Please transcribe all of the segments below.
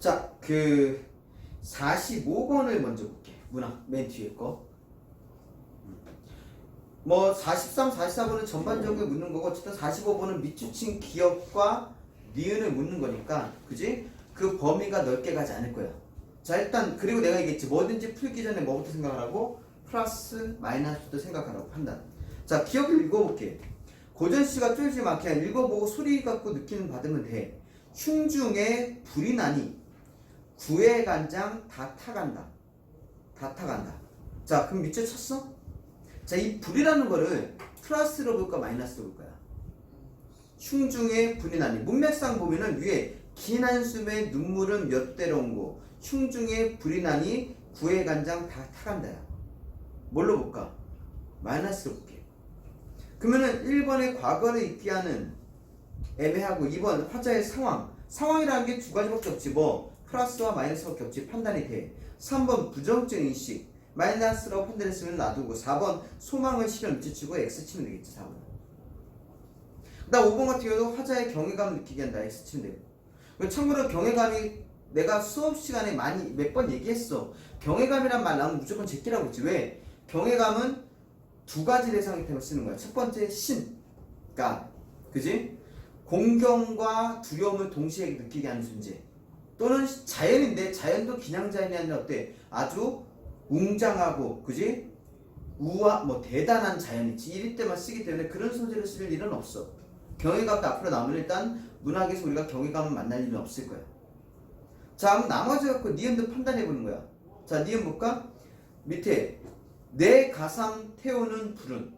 자, 45번을 먼저 볼게. 문항 맨 뒤에 거. 뭐 43, 44번은 전반적으로 묻는 거고 어쨌든 45번은 밑주친 기억과 니은을 묻는 거니까 그지? 그 범위가 넓게 가지 않을 거야. 자, 일단 그리고 내가 얘기했지. 뭐든지 풀기 전에 뭐부터 생각을 하고 플러스 마이너스부터 생각하라고 판단. 자, 기억을 읽어볼게. 고전시가 쫄지 마. 그냥 읽어보고 소리 갖고 느끼는 받으면 돼. 흉중에 불이 나니 구의 간장 다 타간다. 다 타간다. 자, 그럼 밑줄 쳤어? 자, 이 불이라는 거를 플러스로 볼까 마이너스로 볼 거야. 흉중에 불이 나니. 문맥상 보면은 위에 긴 한숨에 눈물은 몇 대로 온고 흉중에 불이 나니 구의 간장 다 타간다야. 뭘로 볼까? 마이너스로 볼게. 그러면은 1번의 과거를 잊게 하는 애매하고 2번 화자의 상황. 상황이라는 게 두 가지밖에 없지. 뭐 플러스와 마이너스밖에 없지. 판단이 돼. 3번 부정적 인식. 마이너스라고 판단했으면 놔두고 4번 소망을 실현 밑치고 X 치면 되겠지. 4번. 나 5번 같은 경우도 화자의 경외감을 느끼게 한다. X 치면 되고. 참고로 경외감이 내가 수업 시간에 많이 몇 번 얘기했어. 경외감이란 말 나오면 무조건 제끼라고 했지. 왜? 경외감은 두 가지 대상이 때문에 쓰는 거야. 첫 번째 신, 가, 그지? 공경과 두려움을 동시에 느끼게 하는 존재. 또는 자연인데 자연도 그냥 자연이 아니라 어때? 아주 웅장하고, 그지? 뭐 대단한 자연이지. 이럴 때만 쓰기 때문에 그런 소재를 쓸 일은 없어. 경외감도 앞으로 나오면 일단 문학에서 우리가 경외감을 만날 일은 없을 거야. 자, 그럼 나머지 갖고 니은도 판단해 보는 거야. 자, 니은 볼까? 밑에 내 가삼 태우는 불은.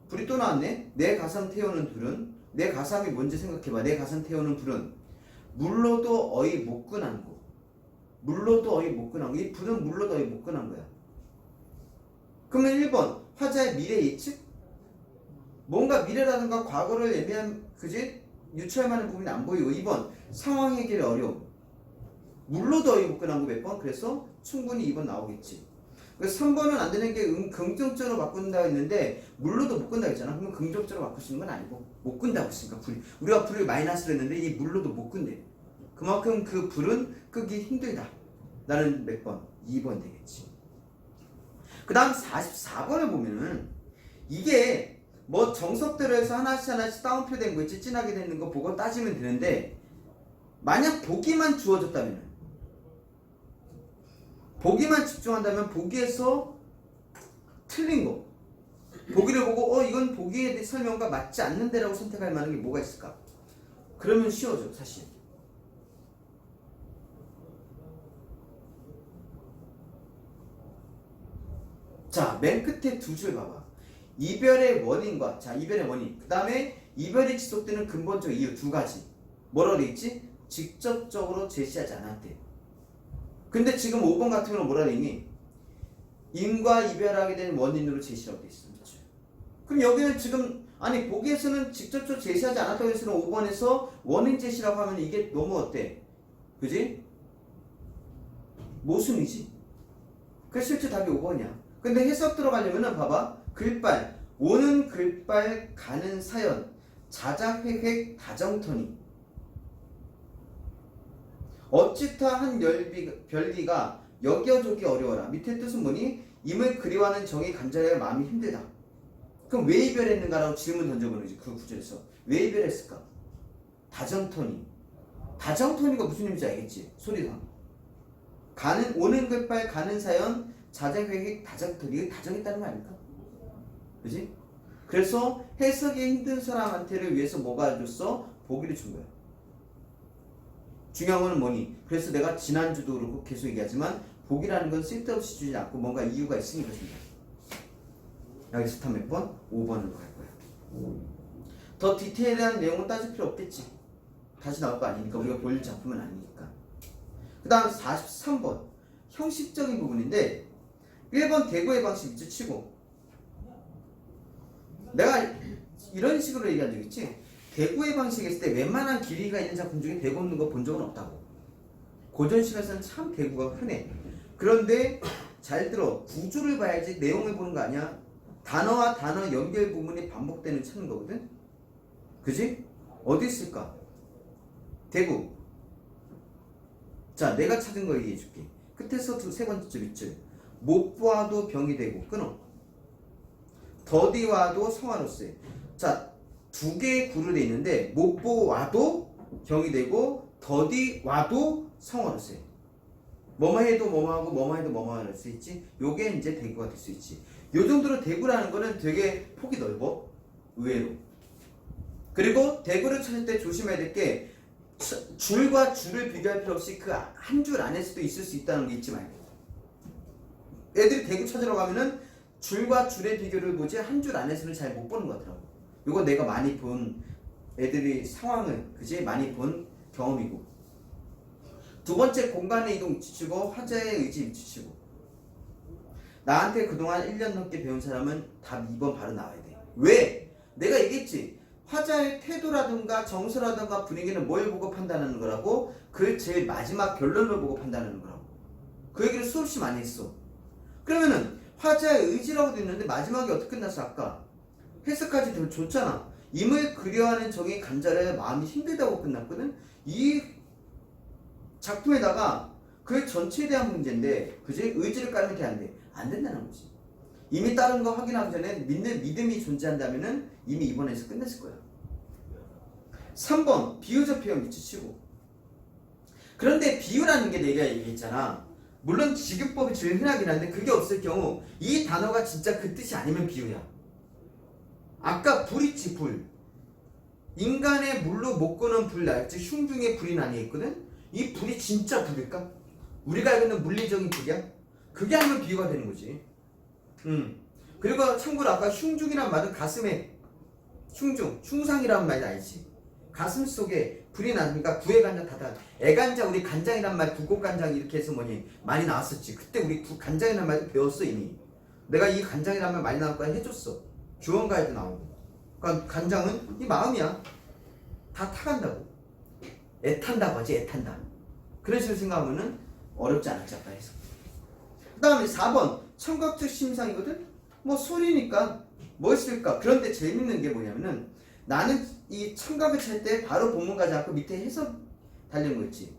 불이 또 나왔네. 내 가삼 태우는 불은. 내 가삼이 뭔지 생각해봐. 내 가삼 태우는 불은 물로도 어이 못 끈한 거. 물로도 어이 못 끈한 거. 이 불은 물로도 어이 못 끈한 거야. 그러면 1번 화자의 미래 예측? 뭔가 미래라든가 과거를 애매한, 그지? 유추할 만한 부분이 안 보이고. 2번 상황 해결의 어려움. 물로도 어이 못 끈한 거 몇 번? 그래서 충분히 2번 나오겠지. 그래서 3번은 안 되는 게 긍정적으로 바꾼다고 했는데 물로도 못 끈다고 했잖아. 그러면 긍정적으로 바꿀 수 있는 건 아니고 못 끈다고 했으니까 불이. 우리가 불을 마이너스로 했는데 이 물로도 못 끈대. 그만큼 그 불은 끄기 힘들다. 나는 몇 번? 2번 되겠지. 그 다음 44번을 보면은 이게 뭐 정석대로 해서 하나씩 하나씩 따옴표 된 거 있지. 진하게 되는 거 보고 따지면 되는데 만약 보기만 주어졌다면 보기만 집중한다면 보기에서 틀린 거 보기를 보고 이건 보기에 대해 설명과 맞지 않는데 라고 선택할 만한 게 뭐가 있을까? 그러면 쉬워져 사실. 자, 맨 끝에 두 줄 봐봐. 이별의 원인과, 자, 이별의 원인, 그 다음에 이별이 지속되는 근본적 이유 두 가지. 뭐라고 돼 있지? 직접적으로 제시하지 않았대. 근데 지금 5번 같은 경우는 뭐라 돼 있니? 인과 이별하게 된 원인으로 제시라고 돼 있어. 그렇죠? 그럼 여기는 지금 아니 보기에서는 직접적으로 제시하지 않았다고 해서는 5번에서 원인 제시라고 하면 이게 너무 어때? 그지? 모순이지. 그래서 실제 답이 5번이야. 근데 해석 들어가려면은 봐봐. 글빨, 오는 글빨 가는 사연, 자작획획 다정터니. 어찌타 한 별기가 여겨저기 어려워라. 밑에 뜻은 뭐니? 임을 그리워하는 정이 간절하여 마음이 힘들다. 그럼 왜 이별했는가라고 질문 던져보는 거지. 그 구절에서 왜 이별했을까? 다정터니. 다정터니가 무슨 의미인지 알겠지? 소리상. 오는 글빨 가는 사연, 자작획획 다정터니. 이게 다정했다는 거 아닐까? 그지? 그래서 해석이 힘든 사람한테를 위해서 뭐가 줬어? 보기를 준 거야. 중요한 거는 뭐니? 그래서 내가 지난주도 그렇고 계속 얘기하지만 보기라는 건 쓸데없이 주지 않고 뭔가 이유가 있으니까 준다. 여기서 다 몇 번? 5번으로 갈 거야. 더 디테일한 내용은 따질 필요 없겠지. 다시 나올 거 아니니까. 우리가 볼 작품은 아니니까. 그 다음 43번 형식적인 부분인데 1번 대구의 방식 있지 치고 내가 이런 식으로 얘기한 적 있지. 대구의 방식 했을 때 웬만한 길이가 있는 작품 중에 대구 없는 거 본 적은 없다고. 고전시에서는 참 대구가 흔해. 그런데 잘 들어. 구조를 봐야지 내용을 보는 거 아니야. 단어와 단어 연결 부분이 반복되는 찾는 거거든. 그지? 어디 있을까? 대구. 자, 내가 찾은 거 얘기해 줄게. 끝에서 세 번째 줄 있지. 못 보아도 병이 되고 끊어. 더디 와도 성화로세. 자, 두 개의 구로 돼 있는데 못 보아도 병이 되고 더디 와도 성화로세. 뭐뭐 해도 뭐뭐 하고 뭐뭐 해도 뭐뭐 할 수 있지. 요게 이제 대구가 될 수 있지. 요 정도로 대구라는 거는 되게 폭이 넓어. 의외로. 그리고 대구를 찾을 때 조심해야 될 게 줄과 줄을 비교할 필요 없이 그 한 줄 안에서도 있을 수 있다는 게 잊지 말고. 애들이 대구 찾으러 가면은 줄과 줄의 비교를 보지 한 줄 안에서는 잘 못 보는 것 같더라고. 이거 내가 많이 본 애들이 상황을 그지 많이 본 경험이고. 두 번째 공간의 이동 위치치고 화자의 의지 위치치고. 나한테 그동안 1년 넘게 배운 사람은 답 2번 바로 나와야 돼. 왜? 내가 얘기했지. 화자의 태도라든가 정서라든가 분위기는 뭘 보고 판단하는 거라고? 그 제일 마지막 결론을 보고 판단하는 거라고. 그 얘기를 수없이 많이 했어. 그러면은 화자의 의지라고 돼 있는데 마지막에 어떻게 끝났어? 아까 해석까지 되면 좋잖아. 임을 그려하는 정이 간절해 마음이 힘들다고 끝났거든. 이 작품에다가 그 전체에 대한 문제인데 그지? 의지를 깔면 돼 안 돼? 안 된다는 거지. 이미 다른 거 확인하기 전에 믿는 믿음이 존재한다면은 이미 이번에서 끝냈을 거야. 3번 비유적 표현 위치치고. 그런데 비유라는 게 내가 얘기했잖아. 물론 직유법이 제일 흔하긴 한데 그게 없을 경우 이 단어가 진짜 그 뜻이 아니면 비유야. 아까 불 있지 불. 인간의 물로 못 끄는 불 즉 흉중의 불이 나뉘어 있거든. 이 불이 진짜 불일까? 우리가 알고 있는 물리적인 불이야? 그게 아니면 비유가 되는 거지. 그리고 참고로 아까 흉중이란 말은 가슴에 흉상이라는 말이 알지. 가슴 속에 불이 나니까 구의 간장 다다. 애간장 우리 간장이란 말 구곡간장 이렇게 해서 많이 나왔었지. 그때 우리 간장이란 말 배웠어 이미. 내가 이 간장이란 말 많이 나올 거야 해줬어. 주원가에도 나오고. 그러니까 간장은 이 마음이야. 다 타간다고. 애탄다고 하지 애탄다. 그런 식으로 생각하면은 어렵지 않을지 아까 해서. 그 다음에 4번 청각적 심상이거든. 뭐 소리니까 멋있을까. 그런데 재밌는 게 뭐냐면은 나는 이 청각을 찰 때 바로 본문 가지 않고 밑에 해석 달린 거 있지.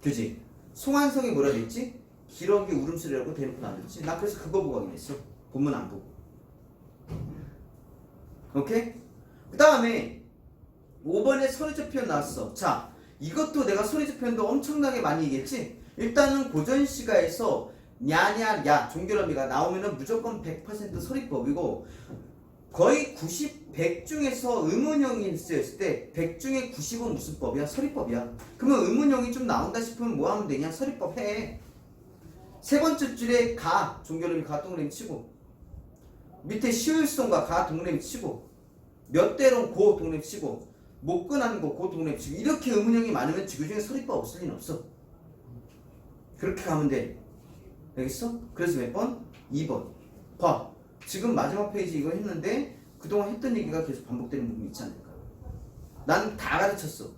그지? 송환성이 뭐라 그랬지? 기러기 울음소리라고 대놓고 나왔지. 나 그래서 그거 보고 확인했어. 본문 안 보고. 오케이? 그 다음에 5번에 소리적 표현 나왔어. 자, 이것도 내가 소리적 표현도 엄청나게 많이 얘기했지. 일단은 고전시가에서 냐냐야 종결어미가 나오면은 무조건 100% 소리법이고 거의 100 중에서 의문형이 쓰였을 때 100 중에 90은 무슨 법이야? 소리법이야. 그러면 의문형이 좀 나온다 싶으면 뭐 하면 되냐? 소리법 해. 세 번째 줄에 가 종결어미 가 동그라미 치고 밑에 시울성과 가 동그라미 치고 몇 대론 고 동그라미 치고 못 끈하는 거 고 동그라미 치고 이렇게 의문형이 많으면 그 중에 소리법 없을 리는 없어. 그렇게 가면 돼. 알겠어? 그래서 몇 번? 2번. 봐. 지금 마지막 페이지 이거 했는데 그동안 했던 얘기가 계속 반복되는 부분이 있지 않을까? 난 다 가르쳤어.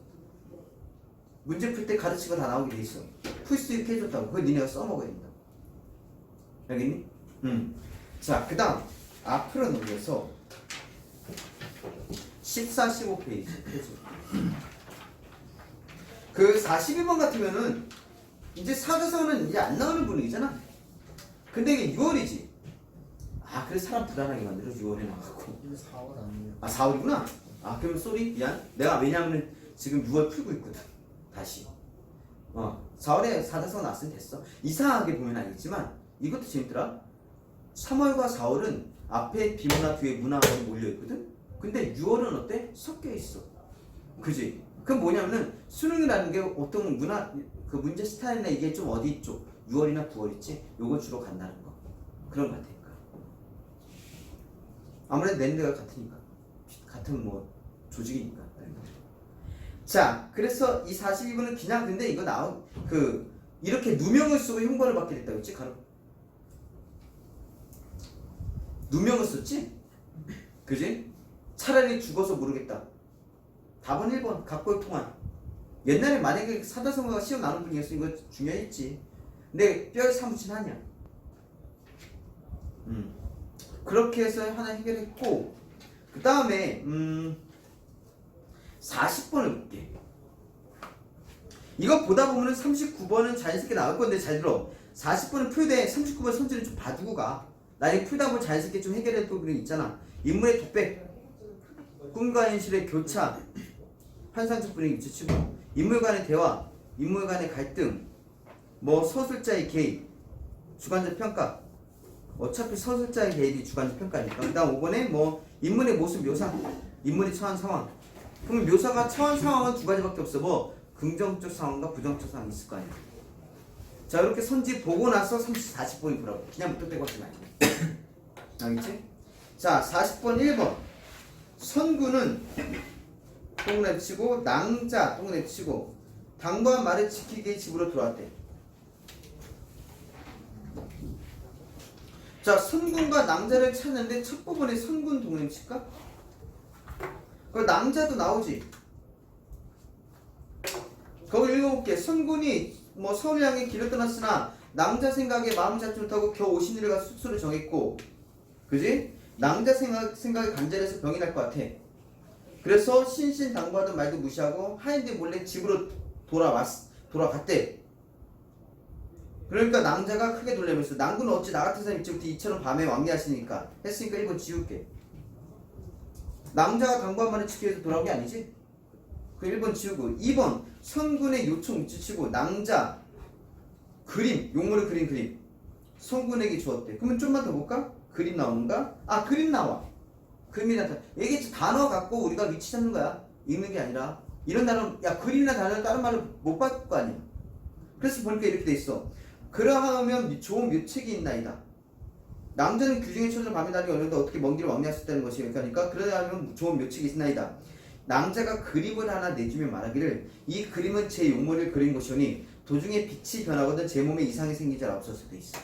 문제 풀 때 가르치고 다 나오게 돼 있어. 풀 수 있게 해줬다고. 그거 니네가 써먹어야 된다고. 알겠니? 자, 그 다음 앞으로 넘겨서 14, 15페이지 해줘. 그 41번 같으면은 이제 사자성어는 이제 안 나오는 분위기잖아. 근데 이게 6월이지. 아, 그래서 사람 불안하게 만들어 6월에 나가고. 이게 4월 아니에요? 아, 4월이구나. 아, 그러면 쏘리 미안. 내가 왜냐면 지금 6월 풀고 있거든. 다시. 4월에 사자성어 나왔으면 됐어. 이상하게 보면 알겠지만 이것도 재밌더라. 3월과 4월은 앞에 비문화 뒤에 문화가 몰려 있거든. 근데 6월은 어때? 섞여 있어. 그지? 그럼 뭐냐면은 수능이라는 게 어떤 문화 그 문제 스타일이나 이게 좀 어디 쪽 6월이나 9월 있지? 요거 주로 간다는 거. 그런 거 같으니까. 아무래도 낸데가 같으니까. 같은 뭐 조직이니까. 자, 그래서 이 42분은 그냥 근데 이거 나온 그 이렇게 누명을 쓰고 형벌을 받게 됐다고 했지? 가로. 누명을 썼지? 그지? 차라리 죽어서 모르겠다. 답은 1번 각골 통한. 옛날에 만약에 사자성어가 시험 나오는 분이었으면 이거 중요했지. 근데 뼈에 사무친 하냐. 그렇게 해서 하나 해결했고 그 다음에 40번을 볼게. 이거 보다 보면은 39번은 자연스럽게 나올 건데 잘 들어. 40번은 표대 39번 선지는 좀 봐두고 가. 나중에 풀다 보면 자연스럽게 좀 해결될 부분이 있잖아. 인물의 독백, 꿈과 현실의 교차, 환상적 분위기 미치고, 인물 간의 대화, 인물 간의 갈등, 뭐 서술자의 개입, 주관적 평가. 어차피 서술자의 개입이 주관적 평가니까. 그다음 5번에 뭐 인물의 모습 묘사, 인물이 처한 상황. 그럼 묘사가 처한 상황은 두 가지밖에 없어. 뭐 긍정적 상황과 부정적 상황이 있을 거 아니야. 자, 이렇게 선지 보고 나서 40번이 보라고. 그냥 무턱대고 하지 말고. 알겠지? 자, 40번 1번. 선구는 동그라미 치고 낭자 동그라미 치고 당부한 말을 지키기 집으로 돌아왔대. 자, 선군과 낭자를 찾는데 첫 부분에 선군 동그라미 칠까? 그 낭자도 나오지. 거기 읽어볼게. 선군이 뭐 서울 향해 길을 떠났으나 낭자 생각에 마음 잡지 못하고 겨우 오신 일을 가 숙소를 정했고, 그지? 낭자 생각에 간절해서 병이 날 것 같아. 그래서 신신당부하던 말도 무시하고 하인들 몰래 집으로 돌아갔대. 그러니까 낭자가 크게 놀라면서 낭군은 어찌 나 같은 사람 이제부터 이처럼 밤에 왕래하시니까 했으니까 1번 지울게. 낭자가 당부한 말을 지키기 위해서 돌아온 게 아니지? 그 1번 지우고 2번 선군의 요청 미치치고 낭자 그림 용물을 그린 그림 선군에게 주었대. 그러면 좀만 더 볼까? 그림 나오는가? 아, 그림 나와. 그림이 나타나. 이게 단어 갖고 우리가 위치 잡는 거야. 읽는 게 아니라. 이런 단어, 야, 그림이나 단어 다른 말을 못 바꿀 거 아니야. 그래서 보니까 이렇게 돼 있어. 그러하면 좋은 묘책이 있나이다. 남자는 규중에 쳐져 밤에 다니기 어려운데 어떻게 먼 길을 왕래할 수 있다는 것이. 그러니까 그러하면 좋은 묘책이 있나이다. 낭자가 그림을 하나 내주며 말하기를 이 그림은 제 용모를 그린 것이오니 도중에 빛이 변하거든 제 몸에 이상이 생기지 않았을 돼 있어.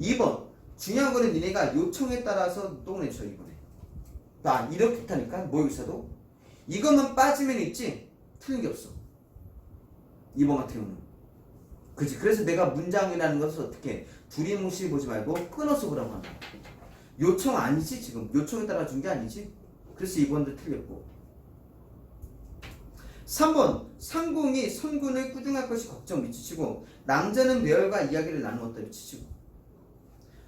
2번 중요한 거는 니네가 요청에 따라서 똥을 쳐. 이번에 나 이렇게 타니까 모의사도 이것만 빠지면 있지 틀린 게 없어. 2번 같은 경우는 그치. 그래서 내가 문장이라는 것을 어떻게 두리뭉실 보지 말고 끊어서 보라고 하는 거야. 요청 아니지. 지금 요청에 따라 준 게 아니지. 그래서 2번도 틀렸고. 3번 상공이 선군을 꾸중할 것이 걱정 미치치고 낭자는 매월과 이야기를 나누었다 미치치고.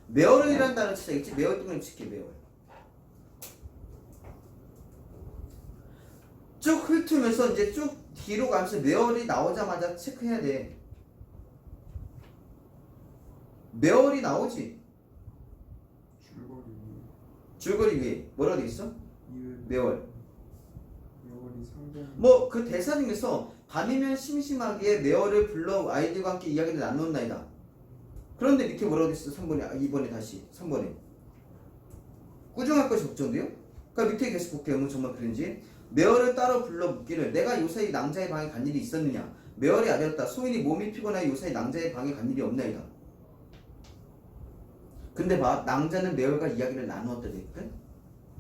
매월이라는 단어 치자겠지. 매월 동안 칠게. 매월 쭉 훑으면서 이제 쭉 뒤로 가면서 매월이 나오자마자 체크해야 돼. 매월이 나오지. 줄거리 위에 뭐라고 돼 있어? 매월. 뭐 그 대사 중에서 밤이면 심심하게 매월을 불러 아이들과 함께 이야기를 나누었나이다. 그런데 밑에 뭐라고 돼 있어? 3번에 2번에 다시 3번에 꾸중할 것이 걱정돼요? 그러니까 밑에 계속 볼게요. 뭐 정말 그런지. 매월을 따로 불러 묻기를 내가 요사이 낭자의 방에 간 일이 있었느냐. 매월이 아니었다. 소인이 몸이 피곤하여 요사이 낭자의 방에 간 일이 없나이다. 근데 봐, 낭자는 매월과 이야기를 나누었다 됐거든?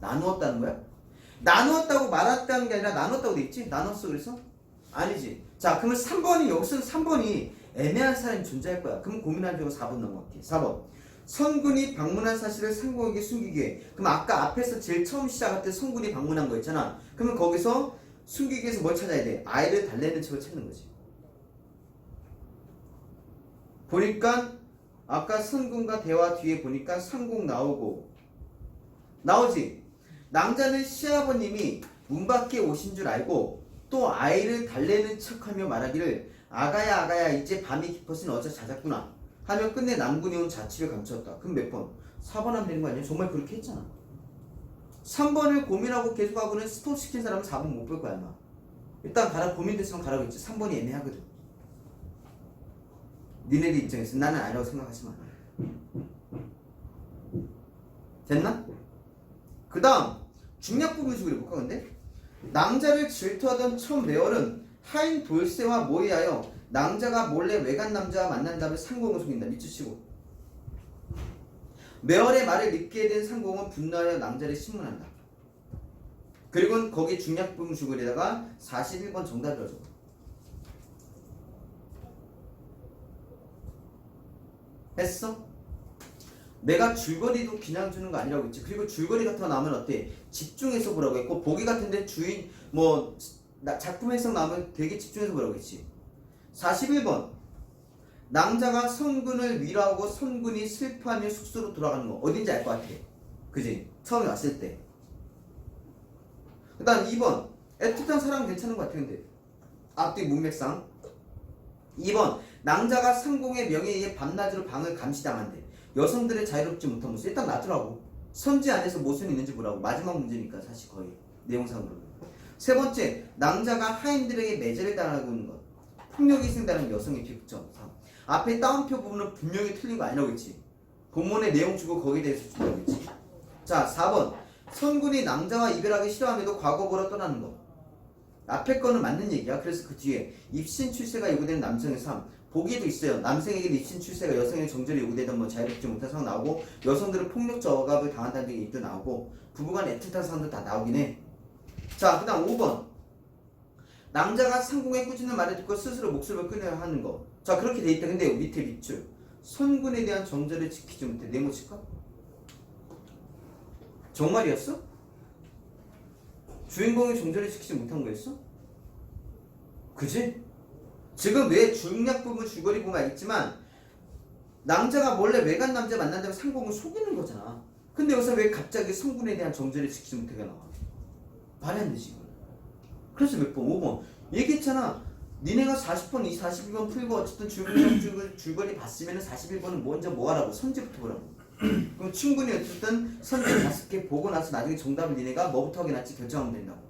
나누었다는 거야? 나누었다고 말했다는 게 아니라 나눴다고 돼 있지? 나눴어 그래서? 아니지. 자, 그러면 3번이 여기서 3번이 애매한 사람이 존재할 거야. 그럼 고민할 필요가 4번 넘어갈게. 4번 선군이 방문한 사실을 상공에게 숨기게. 그럼 아까 앞에서 제일 처음 시작할 때 선군이 방문한 거 있잖아. 그러면 거기서 숨기기 위해서 뭘 찾아야 돼? 아이를 달래는 척을 찾는 거지. 보니까 아까 선군과 대화 뒤에 보니까 상공 나오지. 낭자는 시아버님이 문 밖에 오신 줄 알고 또 아이를 달래는 척하며 말하기를 아가야 이제 밤이 깊었으니 어제 자잤구나 하며 끝내 남군이 온 자취를 감추었다. 그럼 몇 번? 4번 하면 되는 거 아니야? 정말 그렇게 했잖아. 3번을 고민하고 계속하고는 스톱 시킨 사람은 4번 못 볼 거야 아마. 일단 가라. 고민됐으면 가라고 했지. 3번이 애매하거든. 니네들 입장에서 나는 아니라고 생각하지 마. 됐나? 그 다음 중략 부분식으로 해볼까. 근데 낭자를 질투하던 첫 매월은 하인 돌쇠와 모의하여 낭자가 몰래 외간 남자와 만난 다음에 상공을 속인다. 미치치고 매월의 말을 믿게 된 상공은 분노하여 낭자를 신문한다. 그리고 거기 중략 부분식으로다가 41번 정답을 줘. 했어? 내가 줄거리도 그냥 주는 거 아니라고 했지. 그리고 줄거리 같은 거 나오면 어때? 집중해서 보라고 했고 보기 같은데 주인 뭐 작품 해석 나오면 되게 집중해서 보라고 했지. 41번. 낭자가 선군을 위로하고 선군이 슬퍼하며 숙소로 돌아가는 거. 어딘지 알 것 같아. 그지? 처음에 왔을 때. 그 다음 2번. 애틋한 사람 괜찮은 것 같아, 근데. 앞뒤 문맥상. 2번. 낭자가 상공의 명예에 의해 밤낮으로 방을 감시당한대. 여성들의 자유롭지 못한 모습. 일단 나더라고. 선지 안에서 무슨 있는지 보라고. 마지막 문제니까 사실 거의. 내용상으로. 세 번째. 낭자가 하인들에게 매제를 당하고 있는 것. 폭력이 생기는 여성의 비극점. 앞에 따옴표 부분은 분명히 틀린 거 아니라고 했지. 본문의 내용 주고 거기에 대해서 준다고 했지. 자, 4번. 선군이 낭자와 이별하기 싫어함에도 과거 보러 떠나는 거. 앞에 거는 맞는 얘기야. 그래서 그 뒤에 입신 출세가 요구되는 남성의 삶. 보기에도 있어요. 남성에게 입신 출세가 여성의 정절이 요구되던 뭐 자유롭지 못한 상황 나오고, 여성들은 폭력 저갑을 당한다는 얘기도 나오고, 부부간 애틋한 상황도 다 나오긴 해. 자, 그 다음 5번. 낭자가 상공의 꾸짖는 말을 듣고 스스로 목숨을 끊어야 하는 거. 자, 그렇게 돼 있다. 근데 밑에 밑줄. 선군에 대한 정절을 지키지 못해. 네모 칠까? 정말이었어? 주인공이 정절을 지키지 못한 거였어? 그지? 지금 왜 중략 부분 줄거리 보면 알겠지만, 낭자가 원래 외간 남자 만난다면 상공을 속이는 거잖아. 근데 여기서 왜 갑자기 성군에 대한 정절을 지키지 못하게 나와? 말이 안 되지. 그래서 몇 번? 5번. 얘기했잖아. 니네가 40번, 42번 풀고 어쨌든 줄거리 봤으면 41번은 먼저 뭐 하라고? 선지부터 보라고. 그럼 충분히 어쨌든 선지 5개 보고 나서 나중에 정답을 니네가 뭐부터 하게 낫지 결정하면 된다고.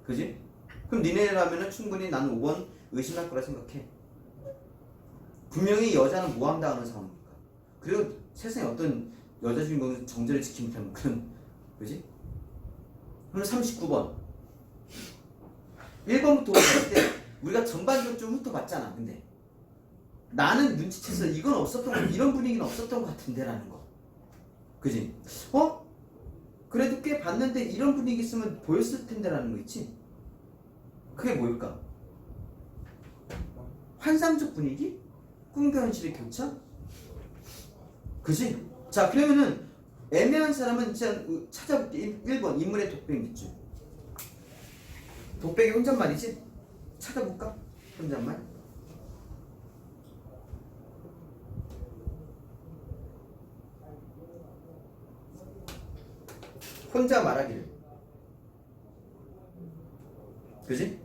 그지? 그럼 니네라면은 충분히 나는 5번 의심할 거라 생각해. 분명히 여자는 모함당하는 상황이니까. 그리고 세상에 어떤 여자 주인공은 정절을 지키지 못하는 그런, 그지? 그럼 39번. 1번부터 5번 때 우리가 전반적으로 좀 훑어봤잖아. 근데 나는 눈치챘어. 이건 없었던 거, 이런 분위기는 없었던 것 같은데 라는 거. 그지? 그래도 꽤 봤는데 이런 분위기 있으면 보였을 텐데 라는 거 있지? 그게 뭘까? 환상적 분위기? 꿈과 현실의 교차? 그지? 자, 그러면은 애매한 사람은 진짜 찾아볼게. 1번 인물의 독백 밑줄. 독백이 혼잣말이지? 찾아볼까? 혼잣말? 혼자 말하기를. 그지?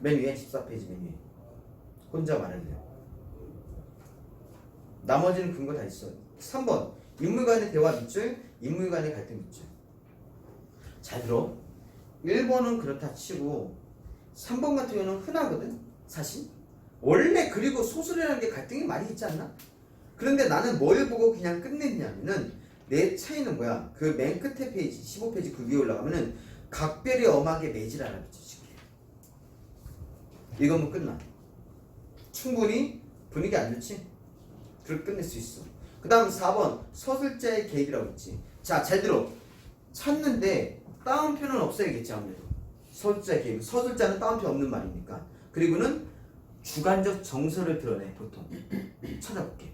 맨 위에 14페이지 맨 위에. 혼자 말하기를. 나머지는 근거 다 있어. 3번 인물 간의 대화 밑줄, 인물 간의 갈등 밑줄. 잘 들어. 1번은 그렇다 치고 3번 같은 경우는 흔하거든. 사실 원래. 그리고 소설이라는 게 갈등이 많이 있지 않나? 그런데 나는 뭘 보고 그냥 끝냈냐면은 내 차이는 뭐야? 그 맨 끝에 페이지 15페이지 그 위에 올라가면은 각별히 엄하게 매질하라 그랬지. 이거면 끝나. 충분히 분위기 안 좋지? 그렇게 끝낼 수 있어. 그 다음 4번 서술자의 계획이라고 했지. 자, 잘 들어. 찾는데 따옴표는 없어야겠지 아무래도. 서술자의 계획. 서술자는 따옴표 없는 말이니까. 그리고는 주관적 정서를 드러내 보통. 찾아볼게.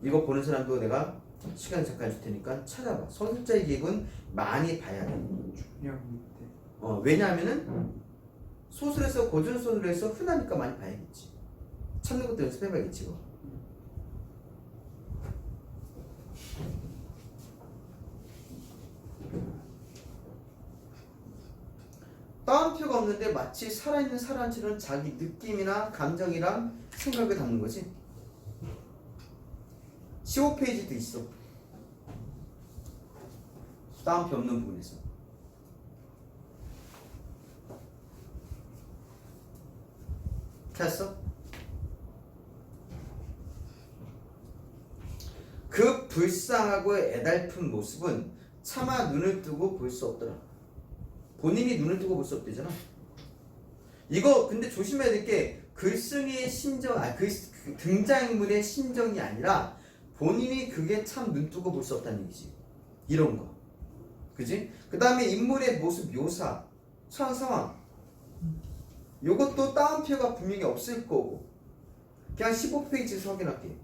이거 보는 사람도 내가 시간 잠깐 줄 테니까 찾아봐. 서술자의 계획은 많이 봐야 돼. 왜냐하면은 소설에서 고전 소설에서 흔하니까 많이 봐야겠지. 찾는 것도 연습해봐야겠지. 뭐. 따옴표가 없는데 마치 살아있는 사람처럼 자기 느낌이나 감정이랑 생각을 담는 거지. 15페이지도 있어. 따옴표 없는 부분에서. 찾았어? 그 불쌍하고 애달픈 모습은 차마 눈을 뜨고 볼 수 없더라. 본인이 눈을 뜨고 볼 수 없대잖아. 이거 근데 조심해야 될 게 글쓴이의 심정, 그 등장인물의 심정이 아니라 본인이 그게 참 눈 뜨고 볼 수 없다는 얘기지. 이런 거. 그지? 그 다음에 인물의 모습 묘사, 처한 상황. 요것도 따옴표가 분명히 없을 거고. 그냥 15페이지에서 확인할게.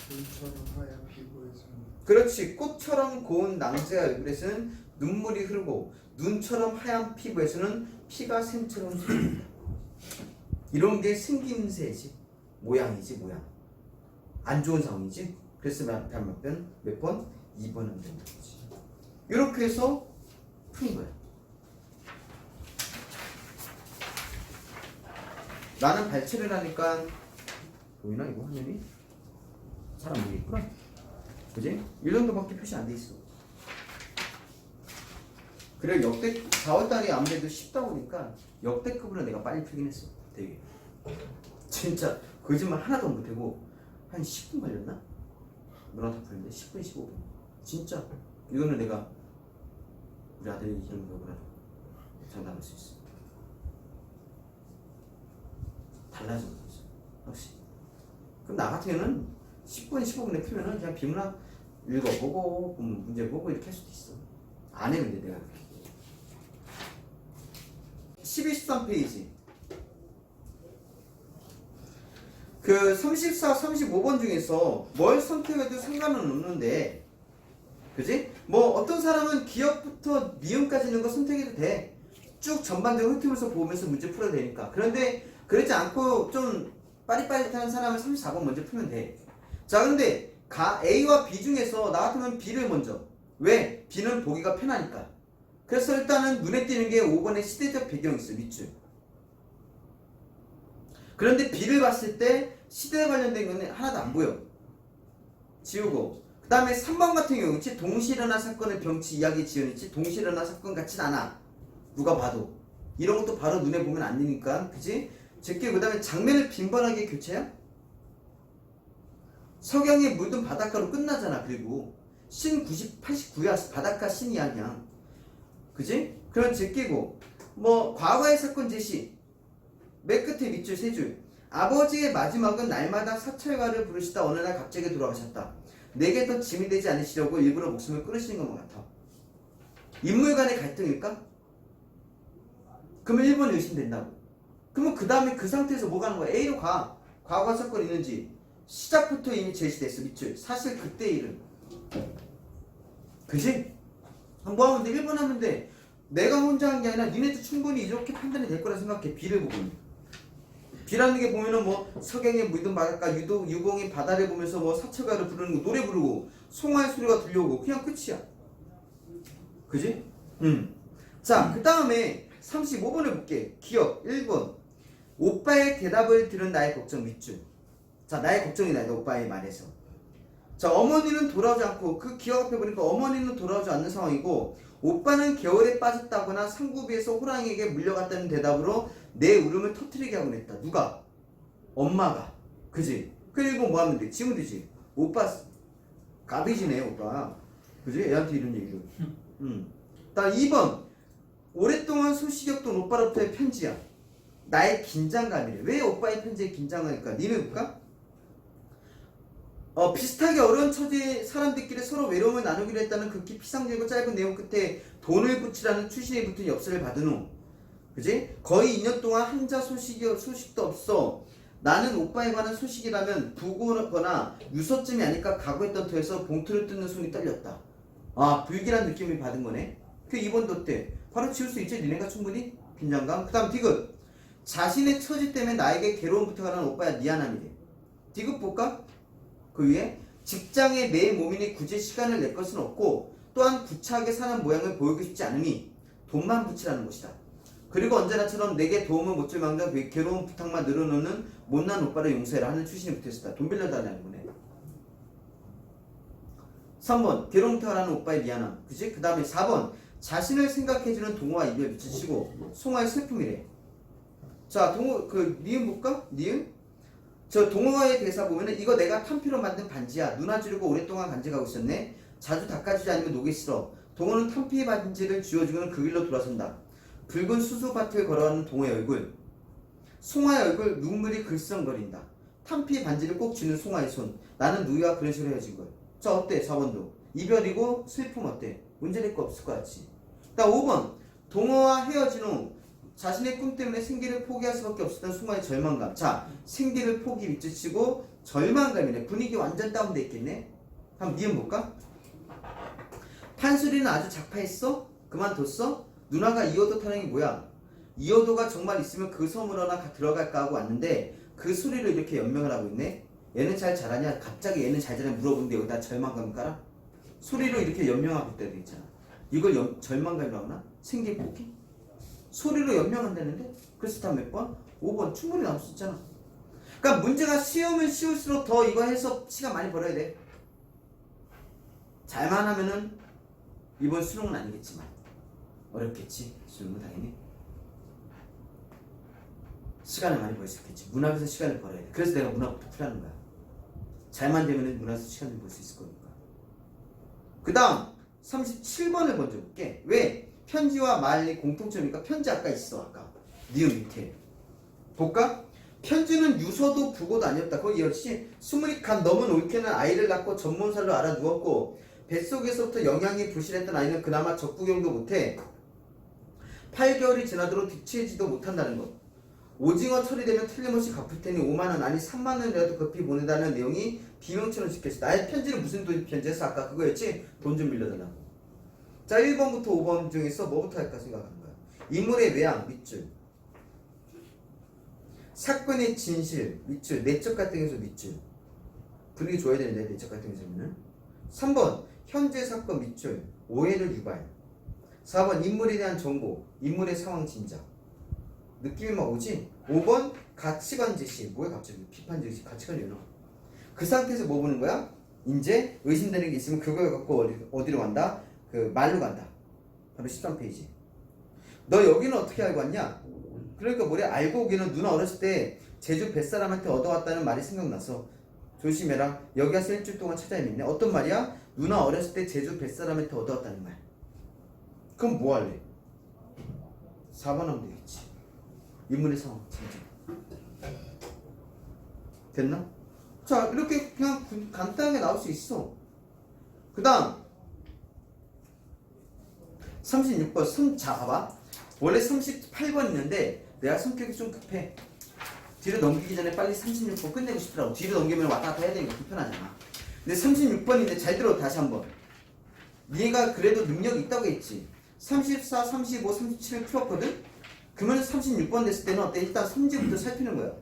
불처럼 하얀 피부에서는 그렇지. 꽃처럼 고운 낭자의 얼굴에서는 눈물이 흐르고 눈처럼 하얀 피부에서는 피가 샘처럼 솟습니다. 이런 게 생김새지, 모양이지, 모양. 안 좋은 상황이지. 그래서 답변 몇 번? 2번은 된다. 이렇게 해서 푼 거야. 나는 발췌를 하니까 보이나 이거 화면이? 잘 안 보이겠구나. 그지? 1년도밖에 표시 안 돼 있어. 그래 역대 4월달에 아무래도 쉽다 보니까 역대급으로 내가 빨리 풀긴 했어. 되게 진짜 거짓말 하나도 못하고 한 10분 걸렸나? 너랑 다 푸는데 10분 15분 진짜 이거는 내가 우리 아들이 이런 거라도 장담할 수 있어. 달라진 거지 확실히. 그럼 나 같은 경우는 10분 15분에 풀면은 그냥 비문학 읽어보고 문제 보고 이렇게 할 수도 있어. 안 해 근데 내가 그렇게 12, 13페이지 그 34, 35번 중에서 뭘 선택해도 상관은 없는데 그지? 뭐 어떤 사람은 기억부터 미음까지 있는 거 선택해도 돼. 쭉 전반적으로 훑으면서 보면서 문제 풀어야 되니까. 그런데 그렇지 않고 좀 빠릿빠릿한 사람은 34번 먼저 풀면 돼. 자 근데 A와 B 중에서 나 같으면 B를 먼저. 왜? B는 보기가 편하니까. 그래서 일단은 눈에 띄는 게 5번의 시대적 배경이 있어. 밑줄. 그런데 B를 봤을 때 시대에 관련된 거는 하나도 안 보여. 지우고. 그 다음에 3번 같은 경우 있지. 동시에 일어난 사건의 병치 이야기 지어냈지. 동시에 일어난 사건 같진 않아. 누가 봐도. 이런 것도 바로 눈에 보면 안 되니까. 그치? 제끼고 그 다음에 장면을 빈번하게 교체야? 석양에 물든 바닷가로 끝나잖아. 그리고 신 89야. 바닷가 신 이야기야. 그지? 그럼 제끼고 뭐 과거의 사건 제시. 맨 끝에 밑줄 세 줄. 아버지의 마지막은 날마다 사철가를 부르시다 어느 날 갑자기 돌아가셨다. 내게 더 짐이 되지 않으시려고 일부러 목숨을 끊으시는 것만 같아. 인물 간의 갈등일까? 그러면 1번 의심된다고. 그러면 그 다음에 그 상태에서 뭐 가는 거야? A로 가. 과거 사건이 있는지 시작부터 이미 제시됐어. 밑줄. 사실 그때 일은. 그지? 뭐 하면 돼? 1번 하면 돼. 내가 혼자 한 게 아니라 니네도 충분히 이렇게 판단이 될 거라 생각해. B를 보고. B라는 게 보면은 뭐 석양에 물든 바닷가 유봉이 바다를 보면서 뭐 사철가를 부르는 거 노래 부르고 송아의 소리가 들려오고 그냥 끝이야. 그지? 자, 그 다음에 35번을 볼게. 기억 1번. 오빠의 대답을 들은 나의 걱정 밑줄. 자, 나의 걱정이 나의 오빠의 말에서. 자, 어머니는 돌아오지 않고 그 기억 앞에 보니까 어머니는 돌아오지 않는 상황이고 오빠는 개월에 빠졌다거나 상구비에서 호랑이에게 물려갔다는 대답으로 내 울음을 터뜨리게 하곤 했다. 누가? 엄마가. 그지? 그리고 뭐 하면 돼? 지우면 되지. 오빠 가비지네 오빠. 그지? 애한테 이런 얘기를. 다음 2번. 오랫동안 소식이 없던 오빠로부터의 편지야. 나의 긴장감이래. 왜 오빠의 편지에 긴장할까? 니네 볼까? 비슷하게 어려운 처지의 사람들끼리 서로 외로움을 나누기로 했다는 극히 피상적이고 짧은 내용 끝에 돈을 붙이라는 추신에 붙은 엽서를 받은 후 그지? 거의 2년 동안 한자 소식도 없어. 나는 오빠에 관한 소식이라면 부고거나 유서쯤이 아닐까 각오했던 터에서 봉투를 뜯는 손이 떨렸다. 아, 불길한 느낌을 받은 거네. 그 2번도 어때? 바로 지울 수 있지? 니네가 충분히? 긴장감. 그 다음 디귿. 자신의 처지 때문에 나에게 괴로움부터 가는 오빠야 미안함이래. 디귿 볼까? 그 위에 직장에 매일 몸이니 굳이 시간을 낼 것은 없고 또한 구차하게 사는 모양을 보이고 싶지 않으니 돈만 붙이라는 것이다. 그리고 언제나처럼 내게 도움을 못 줄 망정 괴로운 부탁만 늘어놓는 못난 오빠를 용서해라 하는 추신이 붙어있었다. 돈 빌려달라는 거네. 3번 괴로움 타라는 오빠의 미안함. 그치? 그 다음에 4번 자신을 생각해주는 동호와 이별 미치시고 송화의 슬픔이래. 자, 니은 볼까? 니은? 저 동호화의 대사 보면은 이거 내가 탄피로 만든 반지야. 누나 주려고 오랫동안 간직하고 있었네. 자주 닦아주지 않으면 녹이 싫어. 동호는 탄피 반지를 쥐어주고는 그 길로 돌아선다. 붉은 수수밭을 걸어가는 동호의 얼굴. 송화의 얼굴 눈물이 글썽거린다. 탄피 반지를 꼭 쥐는 송화의 손. 나는 누이와 그런 식으로 헤어진 걸. 자 어때? 4번도. 이별이고 슬픔 어때? 문제될 거 없을 것 같지. 나 5번. 동호와 헤어진 후 자신의 꿈 때문에 생기를 포기할 수밖에 없었던 송화의 절망감. 자, 생기를 포기 밑줄치고 절망감이네. 분위기 완전 다운돼 있겠네. 한번 니은 볼까? 판소리는 아주 작파했어? 그만뒀어? 누나가 이어도 타령이 뭐야? 이어도가 정말 있으면 그 섬으로 하나 들어갈까 하고 왔는데 그 소리로 이렇게 연명을 하고 있네? 얘는 잘 자라냐? 갑자기 얘는 잘 자라냐 물어보는데 여기다 절망감 깔아? 소리로 이렇게 연명하고 있다고 있잖아. 이걸 절망감이라고 하나? 생기뽑기? 소리로 연명한다는데? 그래서 다 몇 번? 5번 충분히 나올 수 있잖아. 그러니까 문제가 쉬우면 쉬울수록 더 이거 해서 시간 많이 벌어야 돼. 잘만 하면은 이번 수능은 아니겠지만 어렵겠지. 수능은 당연히 시간을 많이 벌 수 있겠지. 문학에서 시간을 벌어야 돼. 그래서 내가 문학부터 풀라는 거야. 잘만 되면은 문학에서 시간을 벌 수 있을 거니까. 그 다음 37번을 먼저 볼게. 왜? 편지와 말이 공통점이니까 편지 아까 있어. 아까 니은 밑에 볼까? 편지는 유서도 부고도 아니었다. 거기 역시 20간 넘은 올케는 아이를 낳고 전문살로 알아 누웠고 뱃속에서부터 영양이 부실했던 아이는 그나마 적구경도 못해 8개월이 지나도록 뒤치지도 못한다는 것. 오징어 처리되면 틀림없이 갚을 테니 5만원 아니 3만원이라도 급히 보내다는 내용이 비명처럼 찍혔어. 나의 편지는 무슨 돈 편지였어? 아까 그거였지? 돈 좀 빌려달라고. 자 1번부터 5번 중에서 뭐부터 할까 생각하는 거야. 인물의 외양 밑줄, 사건의 진실 밑줄, 내적 갈등에서 밑줄. 분위기 좋아야 되는데 내적 갈등에서는. 3번 현재 사건 밑줄, 오해를 유발. 4번 인물에 대한 정보, 인물의 상황 진작. 느낌이 막 오지? 5번 가치관 제시. 뭐야 갑자기 비판 제시, 가치관 연어. 그 상태에서 뭐 보는 거야? 이제 의심되는 게 있으면 그걸 갖고 어디로 간다? 그 말로 간다. 바로 13페이지. 너 여기는 어떻게 알고 왔냐? 그러니까 뭐래? 알고 오기는 누나 어렸을 때 제주 뱃사람한테 얻어왔다는 말이 생각나서 조심해라. 여기 와서 일주일 동안 찾아 헤맸네. 어떤 말이야? 누나 어렸을 때 제주 뱃사람한테 얻어왔다는 말. 그럼 뭐 할래? 4번 하면 되겠지. 인물의 상황 진짜. 됐나? 자 이렇게 그냥 간단하게 나올 수 있어. 그 다음 36번 자 봐봐. 원래 38번 있는데 내가 성격이 좀 급해. 뒤로 넘기기 전에 빨리 36번 끝내고 싶더라고. 뒤로 넘기면 왔다 갔다 해야 되니까 불편하잖아. 근데 36번인데 잘 들어. 다시 한번. 얘가 그래도 능력이 있다고 했지. 34, 35, 37을 풀었거든? 그러면 36번 됐을 때는 어때? 일단 성질부터 살피는 거야.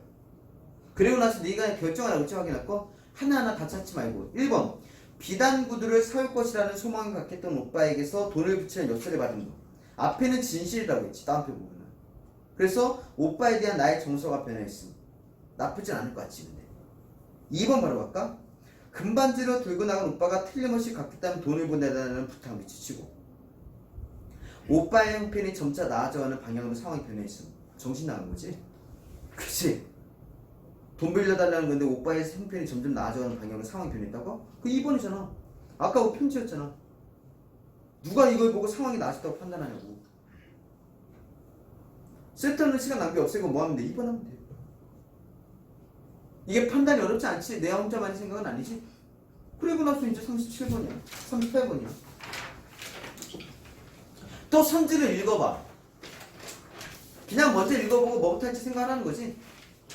그리고 나서 네가 결정을 할지 확인할 거 하나하나 다 찾지 말고. 1번 비단 구두를 사올 것이라는 소망을 갖겠던 오빠에게서 돈을 붙이는 엽서를 받은 거. 앞에는 진실이라고 했지. 다음 표 부분은. 그래서 오빠에 대한 나의 정서가 변화했음. 나쁘진 않을 것 같지 근데. 2번 바로 갈까? 금반지로 들고 나간 오빠가 틀림없이 갚겠다면 돈을 보내달라는 부탁을 미치고 오빠의 형편이 점차 나아져가는 방향으로 상황이 변해있음. 정신 나간 거지? 그치? 돈 빌려달라는 건데 오빠의 형편이 점점 나아져가는 방향으로 상황이 변했다고? 그 2번이잖아. 아까 그 편지였잖아. 누가 이걸 보고 상황이 나아졌다고 판단하냐고. 쓸데없는 시간 낭비 없애고 뭐 하면 돼? 2번 하면 돼. 이게 판단이 어렵지 않지? 내가 혼자만의 생각은 아니지? 그리고 나서 이제 37번이야. 38번이야. 또 선지를 읽어봐. 그냥 먼저 읽어보고 뭐부터 할지 생각하는 거지.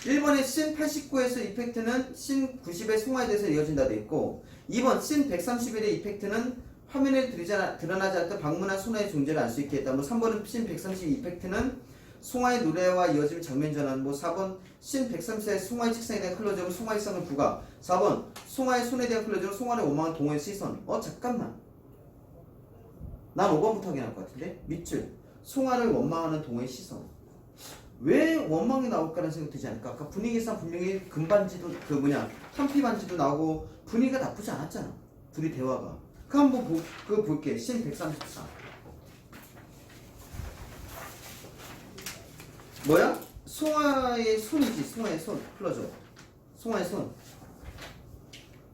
1번에 신 89에서 이펙트는 신 90의 송화에 대해서 이어진다 돼 있고 2번 신 131의 이펙트는 화면에 드러나지 않던 방문한 손화의 존재를 알 수 있게 했다. 뭐 3번은 신 132 이펙트는 송화의 노래와 이어지는 장면 전환. 뭐 4번 신 134의 송화의 책상에 대한 클로즈업은 송화의 시선을 부각. 4번 송화의 손에 대한 클로즈업은 송화를 원망한 동호의 시선. 잠깐만. 난 5번부터 확인할 것 같은데? 밑줄 송화를 원망하는 동호의 시선. 왜 원망이 나올까라는 생각이 들지 않을까? 아까 분위기상 분명히 금반지도 탄피 반지도 나오고 분위기가 나쁘지 않았잖아. 둘이 대화가. 그 한번 그거 볼게. 신 134. 뭐야? 송화의 손이지. 송화의 손. 클로저. 송화의 손.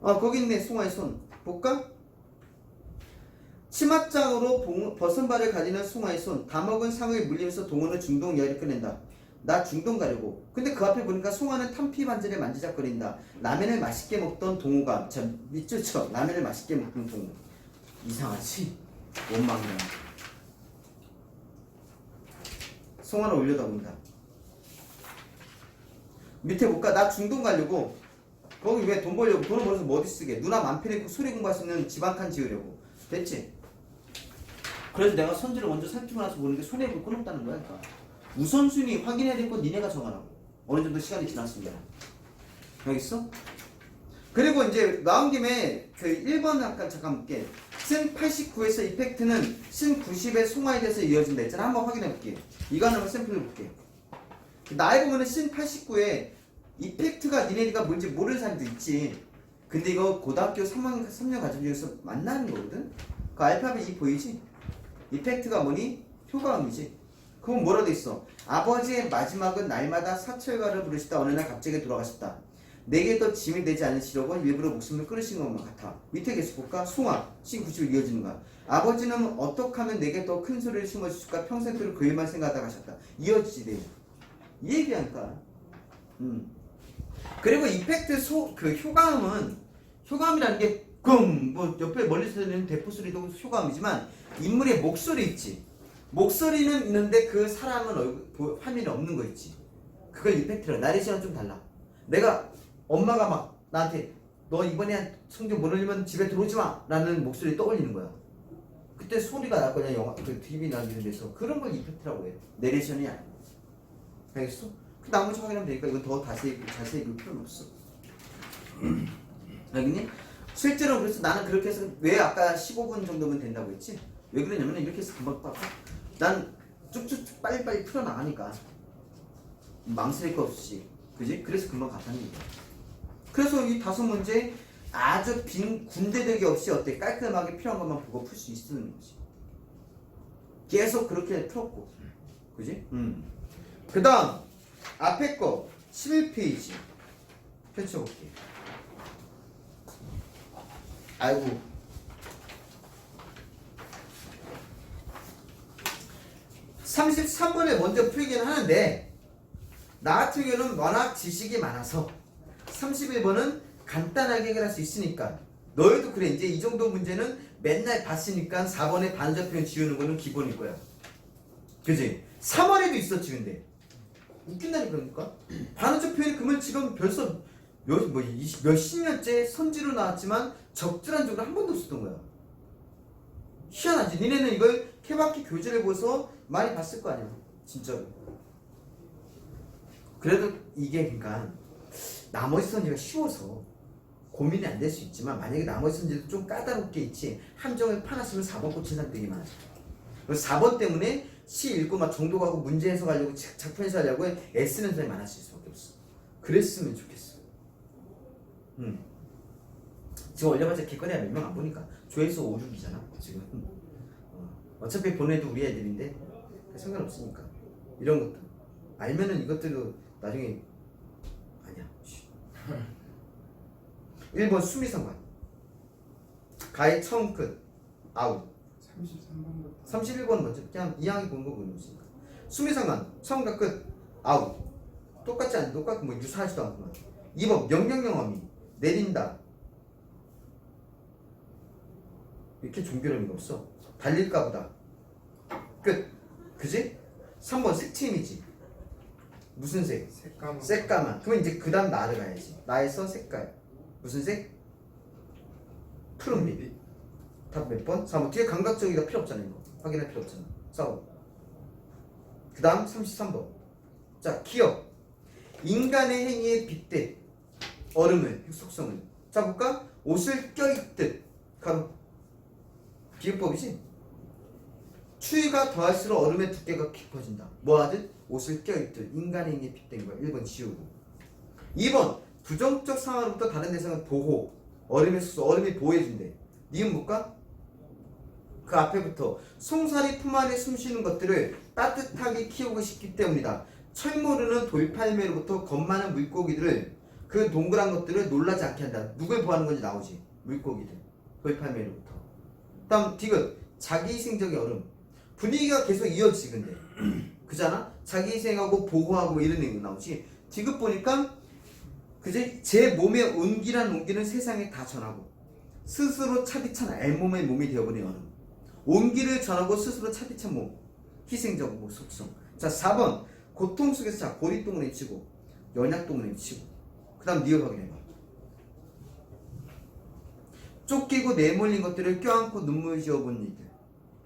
거기 있네. 송화의 손. 볼까? 치맛장으로 벗은 발을 가리는 송화의 손. 다 먹은 상을 물리면서 동호는 중동 이야기를 꺼낸다. 나 중동 가려고. 근데 그 앞에 보니까 송화는 탄피 반지를 만지작거린다. 라면을 맛있게 먹던 동호가 밑줄쳐. 라면을 맛있게 먹던 동호. 이상하지? 원망이야. 송화를 올려다본다. 밑에 볼까? 나 중동 가려고. 거기 왜 돈 벌려고? 돈을 벌어서 뭐 어디 쓰게? 누나 맘 편히 소리 공부할 수 있는 집 한 칸 지으려고. 됐지? 그래서 내가 선지를 먼저 살피고 나서 보는 게 손해볼 건 없다는 거야. 그러니까 우선순위 확인해야 될 건 니네가 정하라고. 어느 정도 시간이 지났습니다. 알겠어? 그리고 이제 나온 김에 그 1번 잠깐 볼게. sin 89에서 이펙트는 sin 90의 송화에 대해서 이어진다 했잖아. 한번 확인해 볼게. 이거 하나만 샘플을 볼게. 나에 보면은 sin 89에 이펙트가 니네가 뭔지 모르는 사람도 있지. 근데 이거 고등학교 3년 과정 중에서 만나는 거거든. 그 알파벳 이 보이지? 이펙트가 뭐니? 효과음이지. 그럼 뭐라 돼 있어? 아버지의 마지막은 날마다 사철가를 부르시다 어느 날 갑자기 돌아가셨다. 내게 더 짐이 되지 않으시려고 일부러 목숨을 끊으신 것만 같아. 밑에 계속 볼까? 송아, sin 90을 이어지는 거야. 아버지는 어떻게 하면 내게 더 큰 소리를 심어주실까? 평생도록 그 일만 생각하다 가셨다. 이어지지 돼. 이 얘기하니까. 그리고 이펙트 그 효과음이라는 게 뭐 옆에 멀리서 들리는 대포 소리도 효과음이지만 인물의 목소리 있지. 목소리는 있는데 그 사람은 화면이 없는 거 있지. 그걸 이펙트라. 나레이션은 좀 달라. 내가 엄마가 막 나한테 너 이번에 성적 못 올리면 집에 들어오지 마 라는 목소리 떠올리는 거야. 그때 소리가 날 거냐. 영화 그 TV 나기는 데서 그런 걸 이펙트라고 해요. 내레이션이 아니야. 알겠어? 그 나머지 확인하면 되니까 이건 더 자세히 볼 필요는 없어. 알겠니? 실제로 그래서 나는 그렇게 해서 왜 아까 15분 정도면 된다고 했지? 왜 그러냐면 이렇게 해서 금방 난 쭉쭉 빨리빨리 풀어나가니까 망설일 거 없이 그지? 그래서 금방 갔다는 얘기야. 그래서 이 5문제 아주 빈 군데되기 없이 어때? 깔끔하게 필요한 것만 보고 풀 수 있는 거지. 계속 그렇게 풀었고 그지? 그 다음 앞에 거 11페이지 펼쳐볼게. 아이고 33번에 먼저 풀기는 하는데 나 같은 경우는 워낙 지식이 많아서 31번은 간단하게 해결할 수 있으니까 너희도 그래. 이제 이 정도 문제는 맨날 봤으니까 4번에 반전 표현 지우는 거는 기본일 거야. 그지? 3월에도 있었지. 근데 웃긴다니까. 그러니까 반전 표현이 그러면 지금 벌써 몇십 년째 선지로 나왔지만 적절한 적은 한 번도 없었던 거야. 희한하지? 니네는 이걸 케바케 교재를 보고서 많이 봤을 거 아니야. 진짜로. 그래도 이게 그러니까 나머지 선지가 쉬워서 고민이 안 될 수 있지만 만약에 나머지 선지도 좀 까다롭게 있지 함정을 파놨으면 4번 꽂힌 사람 되게 많아져. 그래서 4번 때문에 시 읽고 막 정도 가고 문제 해석하려고 작품 해석하려고 애쓰는 사람이 많아질 수밖에 없어. 그랬으면 좋겠어. 지금 올려봤자 기껏해야 몇 명 안 보니까 조회수 5, 6이잖아 지금. 어차피 보내도 우리 애들인데 상관없으니까 이런 것도 알면은 이것들도 나중에 아니야. 1번 수미상관 가의 처음 끝 아웃. 33번부터 31번 먼저 그냥 이항이 보는 거 보는 거지. 수미상관 처음과 끝 아웃. 똑같지 않아. 똑같고 뭐 유사하지도 않구만. 2번 명령형어미 내린다. 이렇게 종교를 의미가 없어. 달릴까 보다. 끝. 그지? 3번 색침이지. 무슨 색? 새까만. 그러면 이제 그 다음 나를 가야지. 나에서 색깔. 무슨 색? 푸른빛. 답 몇 번? 4번. 뒤에 감각적이가 필요 없잖아. 이거 확인할 필요 없잖아. 4번. 그 다음 33번. 자, 기억. 인간의 행위에 빗대 얼음을, 속성을. 자, 볼까? 옷을 껴입듯. 가로. 비유법이지? 추위가 더할수록 얼음의 두께가 깊어진다. 뭐하듯? 옷을 껴입듯. 인간의 행위에 빗댄 거야. 1번 지우고. 2번 부정적 상황으로부터 다른 대상을 보호. 얼음의 숙소. 얼음이 보호해준대. 니은 볼까? 그 앞에부터 송사리 품 안에 숨쉬는 것들을 따뜻하게 키우고 싶기 때문이다. 철모르는 돌팔매로부터 겁 많은 물고기들을 그 동그란 것들을 놀라지 않게 한다. 누굴 보호하는 건지 나오지. 물고기들. 돌팔매로부터. 다음 디귿 자기희생적인 얼음. 분위기가 계속 이어지지 근데. 그잖아? 자기희생하고 보호하고 이런 얘기 나오지. 디귿 보니까 그제 제 몸의 온기는 세상에 다 전하고 스스로 차디찬 알몸의 몸이 되어버린 얼음. 온기를 전하고 스스로 차디찬 몸. 희생적 속성. 자 4번 고통 속에서 자 고립동을 해치고 연약동을 해치고. 그 다음 니을 확인해봐. 쫓기고 내몰린 것들을 껴안고 눈물 지어본 이들.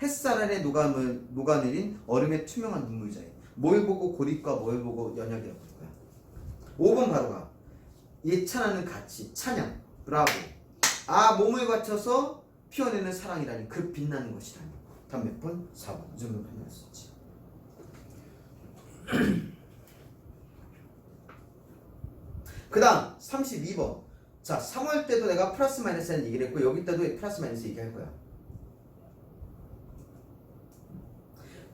햇살 아래 녹아내린 얼음의 투명한 눈물자에 뭘 보고 고립과 뭘 보고 연약이라고 할 거야. 5번 바로 가. 예찬하는 가치, 찬양, 브라보. 몸을 바쳐서 피워내는 사랑이라니 그 빛나는 것이라니. 다음 몇 번? 4번. 이 정도 판단할 수 있지. 그 다음 32번. 자, 3월 때도 내가 플러스 마이너스라는 얘기를 했고 여기 때도 플러스 마이너스 얘기할 거야.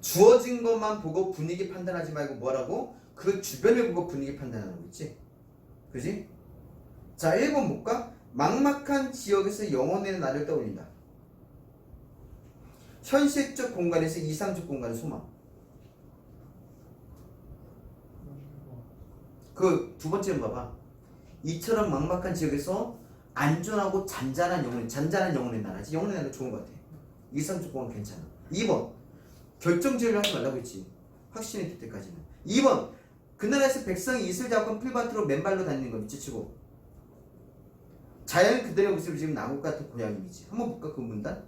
주어진 것만 보고 분위기 판단하지 말고 뭐라고? 그 주변을 보고 분위기 판단하는 거 있지? 그지? 자, 1번 볼까? 막막한 지역에서 영혼의 나를 떠올린다. 현실적 공간에서 이상적 공간의 소망. 그 두 번째는 봐봐. 이처럼 막막한 지역에서 안전하고 잔잔한 영혼의 나라지. 영혼의 나라 좋은 것 같아. 이상적 공간 괜찮아. 2번 결정지으려 하지 말라고 했지. 확신이 들 때까지는. 2번 그 나라에서 백성이 이슬 잡고 풀밭으로 맨발로 다니는 거 미치치고 자연 그대의 모습을 지금 나무 같은 고양이이지. 한번 볼까 그 문단?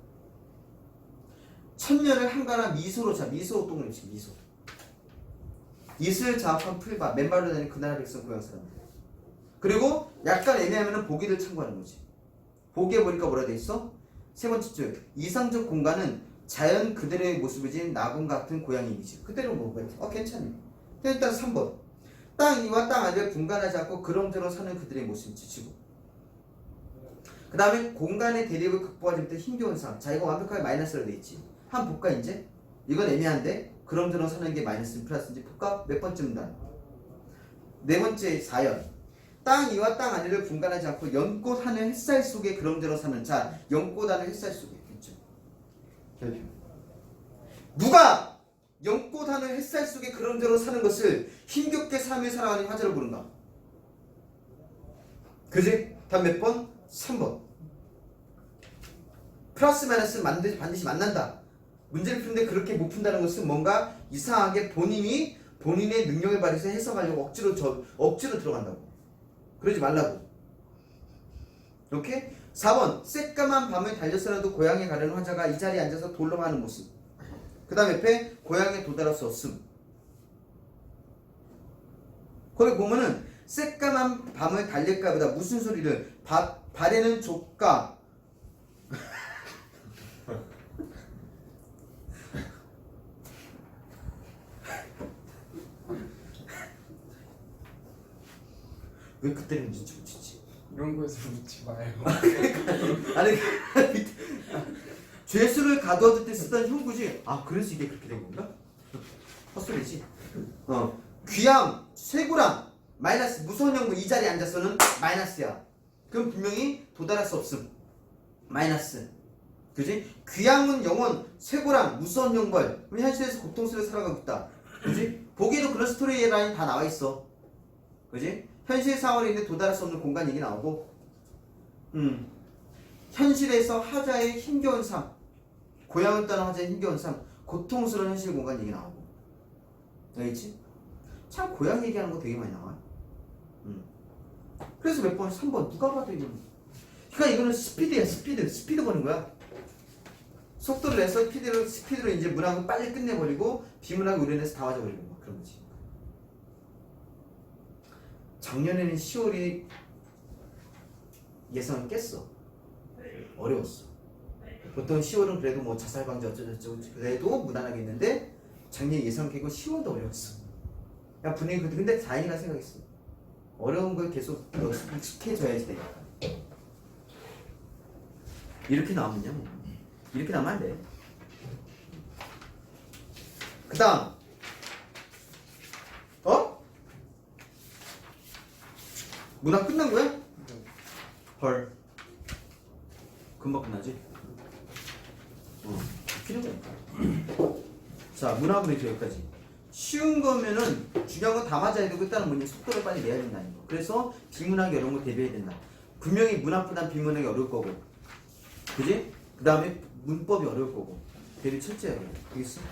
천년을 한가라 미소로 미소 동그랗 미소. 이슬 자악한 풀밭 맨발로 다니는 그 나라 백성 고향 사람들. 그리고 약간 애매하면 보기를 참고하는 거지. 보기에 보니까 뭐라 돼 있어? 세 번째 줄 이상적 공간은 자연 그대로의 모습을 지닌 나군 같은 고양이 이미지. 그대로 뭐가 괜찮네. 일단 3번 땅 위와 땅 아래를 분간하지 않고 그런대로 사는 그들의 모습을 지치고. 그 다음에 공간의 대립을 극복하지 못해 힘겨운 삶. 자, 이거 완벽하게 마이너스로 돼 있지. 한번 볼까 이제? 이건 애매한데 그런대로 사는 게 마이너스인지 플러스인지 볼까? 몇 번째 문단? 네 번째 4연 땅 위와 땅 아래를 분간하지 않고 연꽃 하는 햇살 속에 그런대로 사는. 자, 연꽃 하는 햇살 속에 있죠. 결표. 누가 연꽃 하는 햇살 속에 그런대로 사는 것을 힘겹게 삶을 살아가는 화제로 부른다. 그지? 다음 몇 번? 3번. 플러스 마이너스는 반드시 만난다. 문제를 푸는데 그렇게 못 푼다는 것은 뭔가 이상하게 본인의 능력을 발휘해서 해석하려고 억지로 들어간다고. 그러지 말라고. 오케이? 4번 새까만 밤을 달려서라도 고향에 가려는 환자가 이 자리에 앉아서 돌로가는 모습. 그 다음 옆에 고향에 도달할 수 없음. 거기 보면은 새까만 밤을 달릴까 보다 무슨 소리를 발에는 조까 왜 그때는 눈치 못 치지? 이런 거에서 묻지 마요. 아니 죄수를 가둬둘 때 쓰던 형구지. 그래서 이게 그렇게 된 건가? 헛소리지. 귀양, 쇠구랑 마이너스. 무서운 형구 이 자리에 앉아서는 마이너스야. 그럼 분명히 도달할 수 없음. 마이너스. 그지? 귀양은 영혼, 쇠구랑 무서운 형벌. 우리 현실에서 고통스레 살아가고 있다. 그지? 보기에도 그런 스토리 라인 다 나와 있어. 그지? 현실 상황에 있는데 도달할 수 없는 공간 얘기 나오고, 현실에서 하자의 힘겨운 삶, 고향을 떠난 하자의 힘겨운 삶, 고통스러운 현실 공간 얘기 나오고. 알겠지? 참 고향 얘기하는 거 되게 많이 나와. 그래서 몇 번? 3번. 누가 봐도 이거는. 그러니까 이거는 스피드야. 스피드 보는 거야. 속도를 내서 스피드로 이제 문학을 빨리 끝내버리고 비문학을 우려내서 다 맞아버리고 막 그런 거지. 작년에는 10월이 예상을 깼어. 어려웠어. 보통 10월은 그래도 뭐 자살 방지 어쩌고저쩌고 그래도 무난하게 했는데 작년 예상 깨고 10월도 어려웠어. 야 분위기 근데 다행이라 생각했어. 어려운 걸 계속 익숙해져야지 되니까. 이렇게 나오면요. 이렇게 나오면 안 돼. 그 다음 문학 끝난 거야? 헐. 금방 끝나지? 필요하니까. 자, 문학은 이렇게 여기까지. 쉬운 거면은 중요한 건 다 맞아야 되고 일단은 뭐냐 속도를 빨리 내야 된다는 거. 그래서 비문학이 어려운 거 대비해야 된다. 분명히 문학보단 비문학이 어려울 거고, 그지? 그 다음에 문법이 어려울 거고 대비 철저해야 돼. 알겠어?